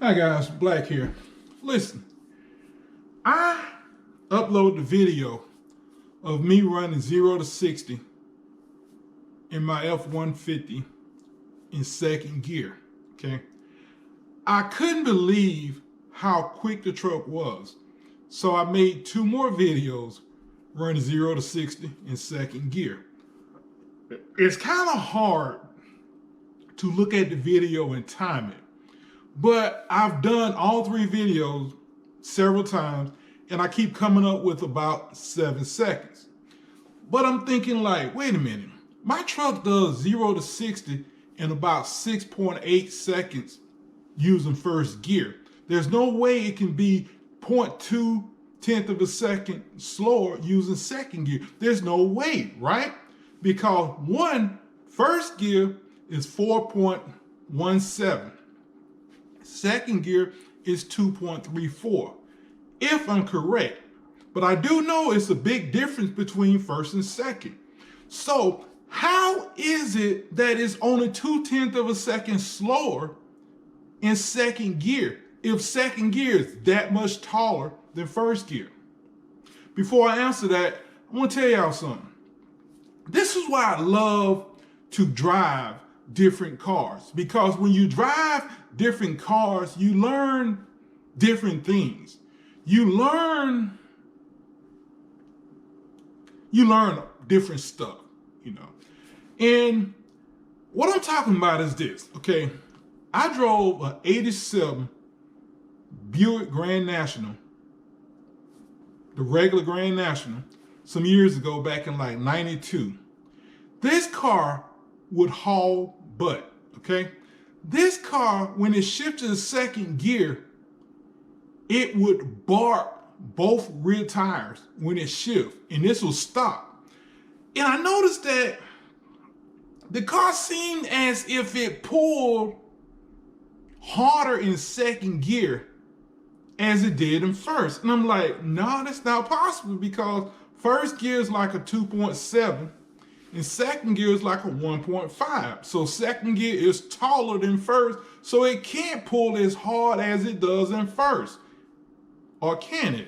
Hi guys, Black here. Listen, I uploaded a video of me running 0 to 60 in my F150 in second gear, okay? I couldn't believe how quick the truck was. So I made 2 more videos running 0 to 60 in second gear. It's kind of hard to look at the video and time it. But I've done all 3 videos several times, and I keep coming up with about 7 seconds. But I'm thinking like, wait a minute, my truck does 0 to 60 in about 6.8 seconds using first gear. There's no way it can be 0.2 of a second slower using second gear. There's no way, right? Because first gear is 4.17. Second gear is 2.34, if I'm correct. But I do know it's a big difference between first and second. So how is it that it's only 0.2 of a second slower in second gear if second gear is that much taller than first gear? Before I answer that, I want to tell y'all something. This is why I love to drive different cars, because when you drive different cars, you learn different things. You learn different stuff, And what I'm talking about is this, okay? I drove an 87 Buick Grand National, the regular Grand National, some years ago, back in like 92. This car would haul butt, okay? This car, when it shifted to second gear, it would bark both rear tires when it shifted, and this will stop. And I noticed that the car seemed as if it pulled harder in second gear as it did in first. And I'm like, no, that's not possible, because first gear is like a 2.7 and second gear is like a 1.5. So second gear is taller than first, so it can't pull as hard as it does in first. Or can it?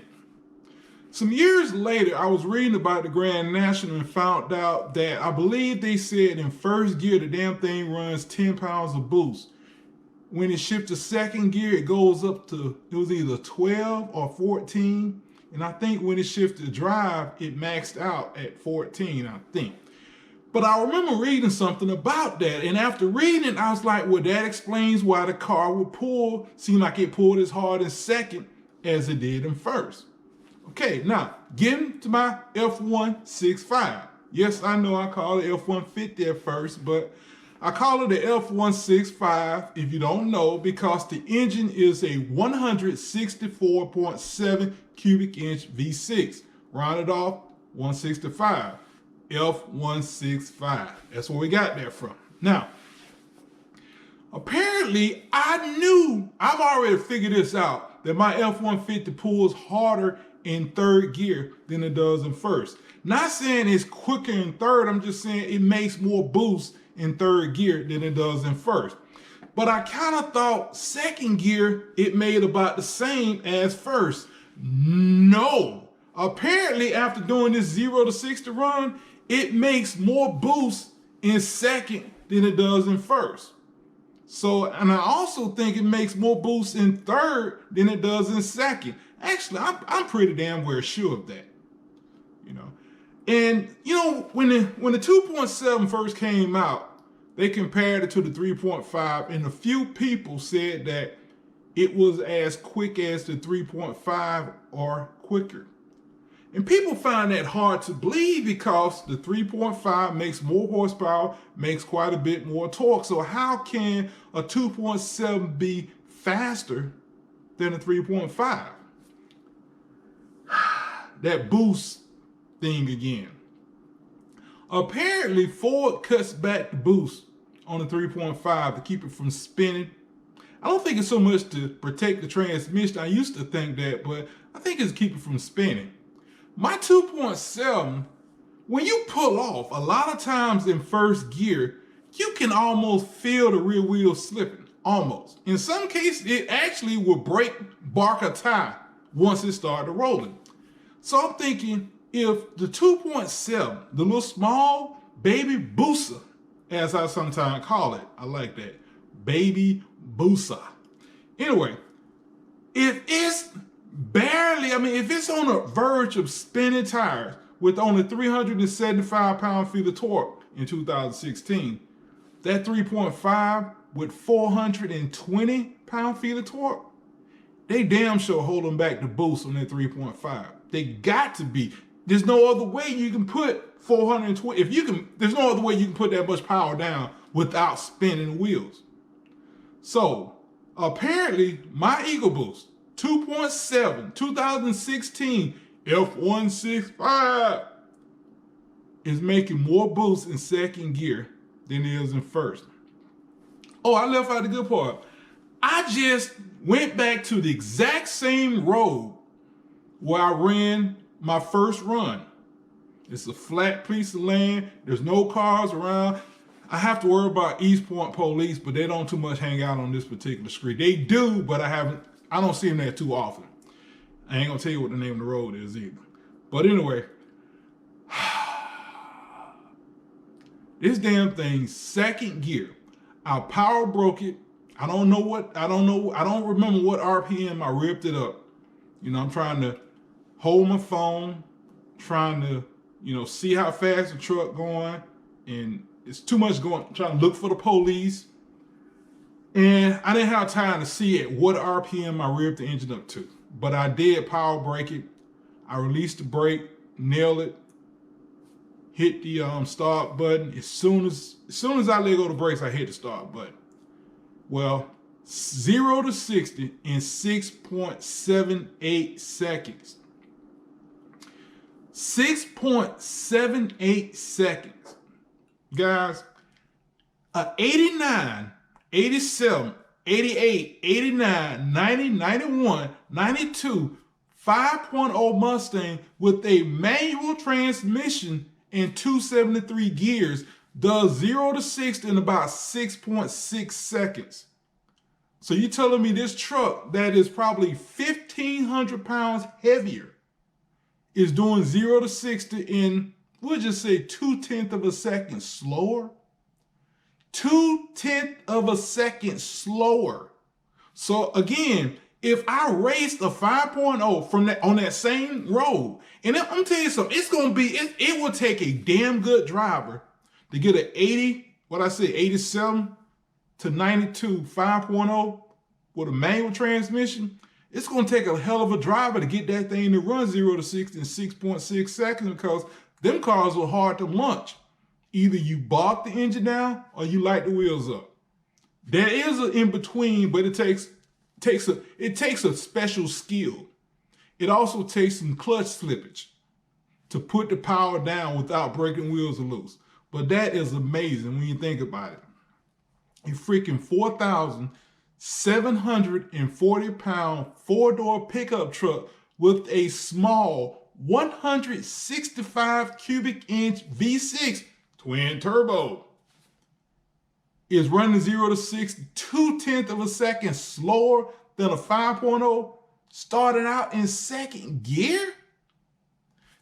Some years later, I was reading about the Grand National and found out that I believe they said in first gear, the damn thing runs 10 pounds of boost. When it shifts to second gear, it goes up to, it was either 12 or 14. And I think when it shifted to drive, it maxed out at 14, I think. But I remember reading something about that. And after reading it, I was like, well, that explains why the car would seem like it pulled as hard in second as it did in first. Okay, now, getting to my F165. Yes, I know I call it F150 at first, but I call it the F165, if you don't know, because the engine is a 164.7 cubic inch V6. Rounded off, 165. F165. That's where we got that from. Now, apparently, I've already figured this out, that my F150 pulls harder in third gear than it does in first. Not saying it's quicker in third, I'm just saying it makes more boost in third gear than it does in first. But I kind of thought second gear, it made about the same as first. No. Apparently, after doing this 0 to 60 run, it makes more boost in second than it does in first. So, and I also think it makes more boost in third than it does in second. Actually, I'm pretty damn well sure of that. And when the 2.7 first came out, they compared it to the 3.5, and a few people said that it was as quick as the 3.5 or quicker. And people find that hard to believe, because the 3.5 makes more horsepower, makes quite a bit more torque. So how can a 2.7 be faster than a 3.5? That boost thing again. Apparently, Ford cuts back the boost on the 3.5 to keep it from spinning. I don't think it's so much to protect the transmission. I used to think that, but I think it's to keep it from spinning. My 2.7, when you pull off, a lot of times in first gear, you can almost feel the rear wheel slipping. almost. In some cases, it actually will bark a tie once it started rolling. So I'm thinking, if the 2.7, the little small baby booster, as I sometimes call it, I like that, baby booster. Anyway, if it's barely, if it's on the verge of spinning tires with only 375 pound-feet of torque in 2016, that 3.5 with 420 pound-feet of torque, they damn sure holding back the boost on that 3.5. They got to be. There's no other way you can put 420. There's no other way you can put that much power down without spinning wheels. So apparently my EcoBoost 2.7 2016 F150 is making more boost in second gear than it is in first. Oh, I left out the good part. I just went back to the exact same road where I ran my first run. It's a flat piece of land. There's no cars around. I have to worry about East Point police, but they don't too much hang out on this particular street. They do, but I don't see them there too often. I ain't gonna tell you what the name of the road is either. But anyway, this damn thing, second gear. I power broke it. I don't remember what RPM I ripped it up. I'm trying to hold my phone, trying to, see how fast the truck going, and it's too much going, trying to look for the police. And I didn't have time to see at what RPM I revved the engine up to. But I did power brake it. I released the brake, nailed it, hit the start button. As soon as I let go of the brakes, I hit the start button. Well, 0 to 60 in 6.78 seconds. 6.78 seconds. Guys, 89, 87, 88, 89, 90, 91, 92, 5.0 Mustang with a manual transmission and 273 gears does 0 to 60 in about 6.6 seconds. So you're telling me this truck that is probably 1,500 pounds heavier is doing 0 to 60 in, we'll just say 0.2 of a second slower? 0.2 of a second slower. So again, if I raced a 5.0 from on that same road, and I'm telling you something, it will take a damn good driver to get an 87 to 92 5.0 with a manual transmission. It's going to take a hell of a driver to get that thing to run 0 to 60 in 6.6 seconds, because them cars are hard to launch. Either you bark the engine down or you light the wheels up. There is an in-between, but it takes a special skill. It also takes some clutch slippage to put the power down without breaking wheels loose. But that is amazing when you think about it. A freaking 4,740 pound four-door pickup truck with a small 165 cubic inch V6 twin turbo is running 0 to 60 0.2 of a second slower than a 5.0 starting out in second gear.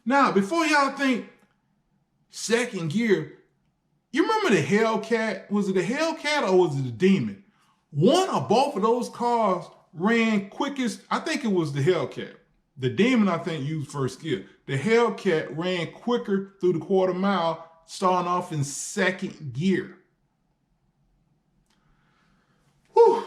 Now, before y'all think second gear, you remember the Hellcat? Was it the Hellcat or was it the Demon? One or both of those cars ran quickest. I think it was the Hellcat. The Demon, I think, used first gear. The Hellcat ran quicker through the quarter mile, starting off in second gear. Whew.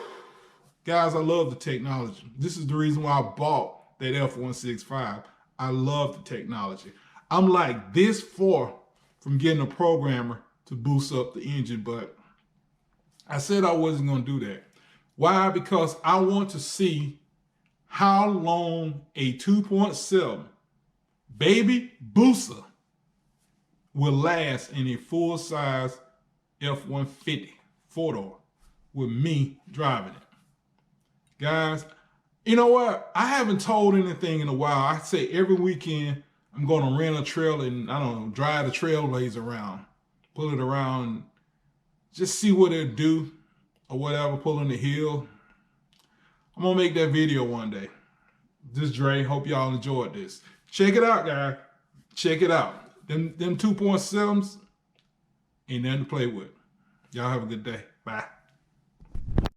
Guys, I love the technology. This is the reason why I bought that F165. I love the technology. I'm like this far from getting a programmer to boost up the engine, but I said I wasn't going to do that. Why? Because I want to see how long a 2.7 baby booster will last in a full-size F-150 four-door with me driving it. Guys, you know what? I haven't told anything in a while. I say every weekend I'm going to rent a trailer and, I don't know, drive the Trailblazer around, pull it around, just see what it'll do. or whatever, pulling the hill. I'm gonna make that video one day. This Dre, hope y'all enjoyed this. Check it out, guys. Check it out. Them 2.7s ain't nothing to play with. Y'all have a good day. Bye.